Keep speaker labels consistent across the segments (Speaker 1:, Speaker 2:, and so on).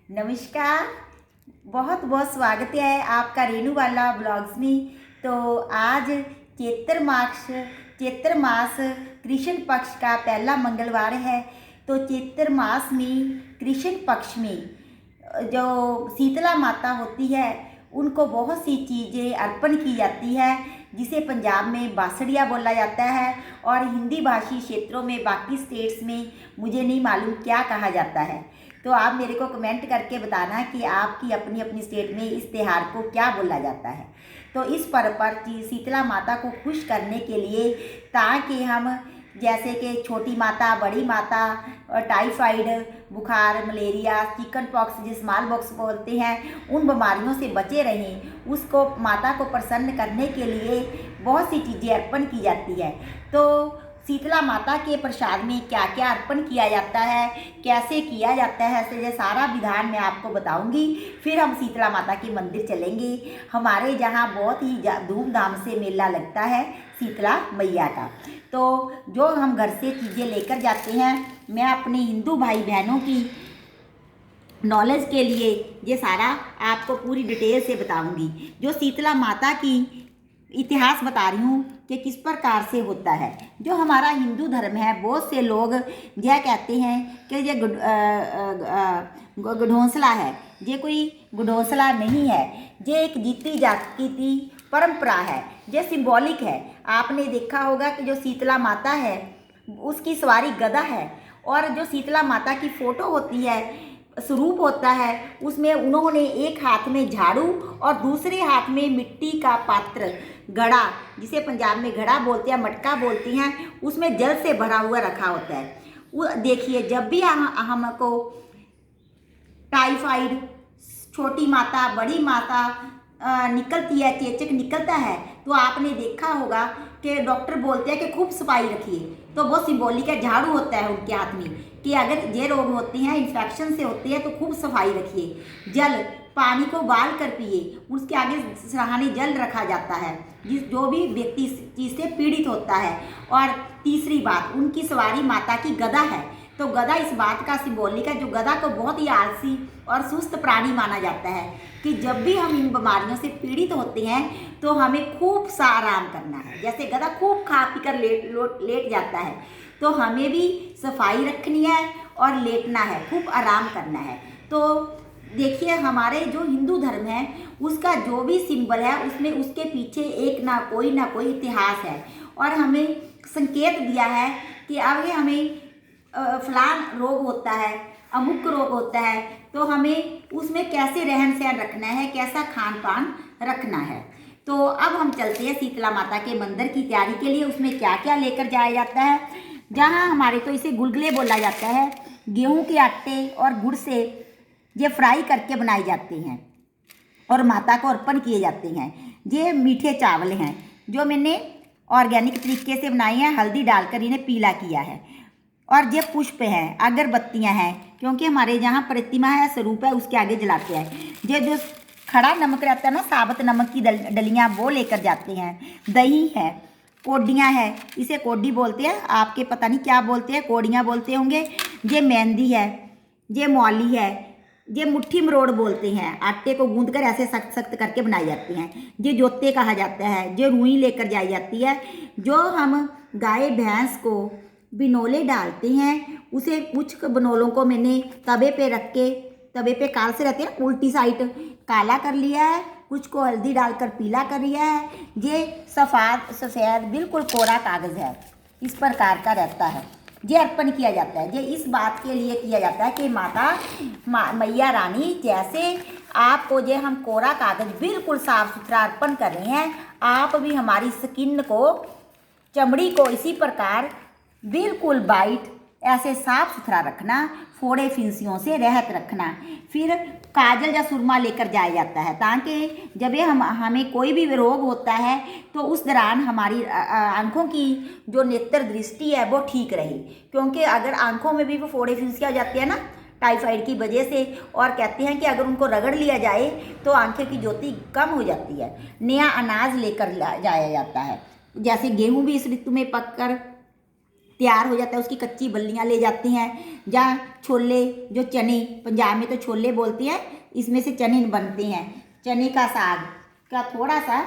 Speaker 1: नमस्कार। बहुत बहुत स्वागत है आपका रेणु वाला ब्लॉग्स में। तो आज चैत्र मास कृष्ण पक्ष का पहला मंगलवार है। तो चैत्र मास में कृष्ण पक्ष में जो शीतला माता होती है उनको बहुत सी चीज़ें अर्पण की जाती है, जिसे पंजाब में बासड़िया बोला जाता है और हिंदी भाषी क्षेत्रों में, बाकी स्टेट्स में मुझे नहीं मालूम क्या कहा जाता है। तो आप मेरे को कमेंट करके बताना कि आपकी अपनी अपनी स्टेट में इस त्यौहार को क्या बोला जाता है। तो इस पर्व पर शीतला माता को खुश करने के लिए, ताकि हम जैसे कि छोटी माता, बड़ी माता, टाइफाइड बुखार, मलेरिया, चिकन पॉक्स जिस स्मॉल पॉक्स बोलते हैं, उन बीमारियों से बचे रहें, उसको माता को प्रसन्न करने के लिए बहुत सी चीज़ें अर्पण की जाती है। तो शीतला माता के प्रसाद में क्या क्या अर्पण किया जाता है, कैसे किया जाता है, ऐसे ये सारा विधान मैं आपको बताऊंगी। फिर हम शीतला माता के मंदिर चलेंगे। हमारे जहाँ बहुत ही धूमधाम से मेला लगता है शीतला मैया का। तो जो हम घर से चीज़ें लेकर जाते हैं, मैं अपने हिंदू भाई बहनों की नॉलेज के लिए ये सारा आपको पूरी डिटेल से बताऊंगी। जो शीतला माता की इतिहास बता रही हूँ कि किस प्रकार से होता है। जो हमारा हिंदू धर्म है, बहुत से लोग यह कहते हैं कि ये गुढ़ोंसला है। ये कोई गुढ़ोंसला नहीं है, ये एक जीती जाती परंपरा है, ये सिंबॉलिक है। आपने देखा होगा कि जो शीतला माता है उसकी सवारी गदा है, और जो शीतला माता की फ़ोटो होती है, स्वरूप होता है, उसमें उन्होंने एक हाथ में झाड़ू और दूसरे हाथ में मिट्टी का पात्र, घड़ा, जिसे पंजाब में घड़ा बोलते हैं, मटका बोलते हैं, उसमें जल से भरा हुआ रखा होता है। वो देखिए, जब भी हमको टाइफाइड, छोटी माता, बड़ी माता निकलती है, चेचक निकलता है, तो आपने देखा होगा कि डॉक्टर बोलते हैं कि खूब सफाई रखिए। तो बहुत सिंबॉलिक है, झाड़ू होता है उनके हाथ में कि अगर ये रोग होते हैं, इन्फेक्शन से होते हैं, तो खूब सफाई रखिए। जल, पानी को उबाल कर पिए, उसके आगे सराहनीय जल रखा जाता है जो भी व्यक्ति इस चीज़ से पीड़ित होता है। और तीसरी बात, उनकी सवारी माता की गदा है। तो गदा इस बात का सिंबॉलिक है, जो गदा को बहुत ही आलसी और सुस्त प्राणी माना जाता है, कि जब भी हम इन बीमारियों से पीड़ित होते हैं तो हमें खूब सा आराम करना है। जैसे गधा खूब खा पी कर लेट जाता है, तो हमें भी सफाई रखनी है और लेटना है, खूब आराम करना है। तो देखिए, हमारे जो हिंदू धर्म है उसका जो भी सिंबल है, उसमें उसके पीछे एक ना कोई इतिहास है, और हमें संकेत दिया है कि आगे हमें फलान रोग होता है, अमुक रोग होता है, तो हमें उसमें कैसे रहन सहन रखना है, कैसा खान पान रखना है। तो अब हम चलते हैं शीतला माता के मंदिर की तैयारी के लिए। उसमें क्या क्या लेकर जाया जाता है। जहाँ हमारे तो इसे गुलगुले बोला जाता है, गेहूं के आटे और गुड़ से ये फ्राई करके बनाए जाते हैं और माता को अर्पण किए जाते हैं। ये मीठे चावल हैं जो मैंने ऑर्गेनिक तरीके से बनाए हैं, हल्दी डालकर इन्हें पीला किया है। और ये पुष्प हैं, अगरबत्तियां हैं, क्योंकि हमारे जहाँ प्रतिमा है, स्वरूप है, उसके आगे जलाते हैं। ये जो खड़ा नमक रहता है ना, साबुत नमक की डलियाँ, वो लेकर जाते हैं। दही है, कोडियाँ है, इसे कोडी बोलते हैं, आपके पता नहीं क्या बोलते हैं, कोडियाँ बोलते होंगे। ये मेहंदी है, ये मौली है, ये मुट्ठी मरोड़ बोलते हैं, आटे को गूंद कर ऐसे सख्त सख्त करके बनाई जाती हैं। ये जोते कहा जाता है। ये रुई लेकर जाई जाती है। जो हम गाय भैंस को बिनोले डालते हैं, उसे कुछ बनोलों को मैंने तवे पे रख के, तवे पे काल से रहते हैं, उल्टी साइड काला कर लिया है, कुछ को हल्दी डालकर पीला कर लिया है। ये सफ़ेद बिल्कुल कोरा कागज़ है, इस प्रकार का रहता है। ये अर्पण किया जाता है। ये इस बात के लिए किया जाता है कि माता मैया रानी, जैसे आपको ये हम कोरा कागज़ बिल्कुल साफ़ सुथरा अर्पण कर रहे हैं, आप भी हमारी स्किन को, चमड़ी को इसी प्रकार बिल्कुल वाइट, ऐसे साफ सुथरा रखना, फोड़े फिंसियों से रहत रखना। फिर काजल या सुरमा लेकर जाया जाता है, ताकि जब ये हमें कोई भी रोग होता है तो उस दौरान हमारी आंखों की जो नेत्र दृष्टि है वो ठीक रहे। क्योंकि अगर आंखों में भी वो फोड़े फिंसियाँ हो जाती है ना टाइफाइड की वजह से, और कहते हैं कि अगर उनको रगड़ लिया जाए तो आंखें की ज्योति कम हो जाती है। नया अनाज लेकर जाया जाता है, जैसे गेहूँ भी इस ऋतु में पककर तैयार हो जाता है उसकी कच्ची बल्लियाँ ले जाते हैं। जहाँ छोले, जो चने, पंजाब में तो छोले बोलते हैं, इसमें से चने बनते हैं। चने का साग का थोड़ा सा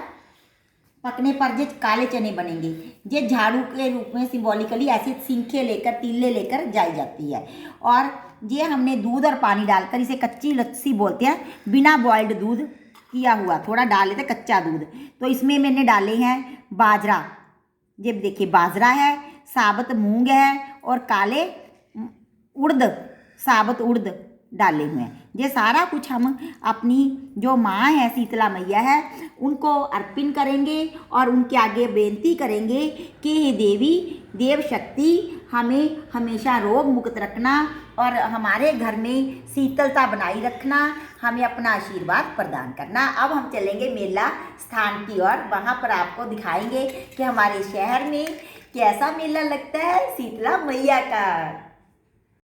Speaker 1: पकने पर जो काले चने बनेंगे, ये झाड़ू के रूप में सिंबॉलिकली ऐसे सींखे लेकर, तीले लेकर जाई जाती है। और ये हमने दूध और पानी डालकर, इसे कच्ची लस्सी बोलते हैं, बिना बॉइल्ड दूध किया हुआ, थोड़ा डाल लेते कच्चा दूध। तो इसमें मैंने डाले हैं बाजरा, ये देखिए बाजरा है, साबुत मूंग है और काले उड़द, साबुत उड़द डाले हुए हैं। ये सारा कुछ हम अपनी जो माँ है, शीतला मैया है, उनको अर्पण करेंगे और उनके आगे बेनती करेंगे कि हे देवी, देव शक्ति, हमें हमेशा रोग मुक्त रखना और हमारे घर में शीतलता बनाई रखना, हमें अपना आशीर्वाद प्रदान करना। अब हम चलेंगे मेला स्थान की ओर, वहाँ पर आपको दिखाएंगे कि हमारे शहर में कैसा मेला लगता है शीतला मैया का।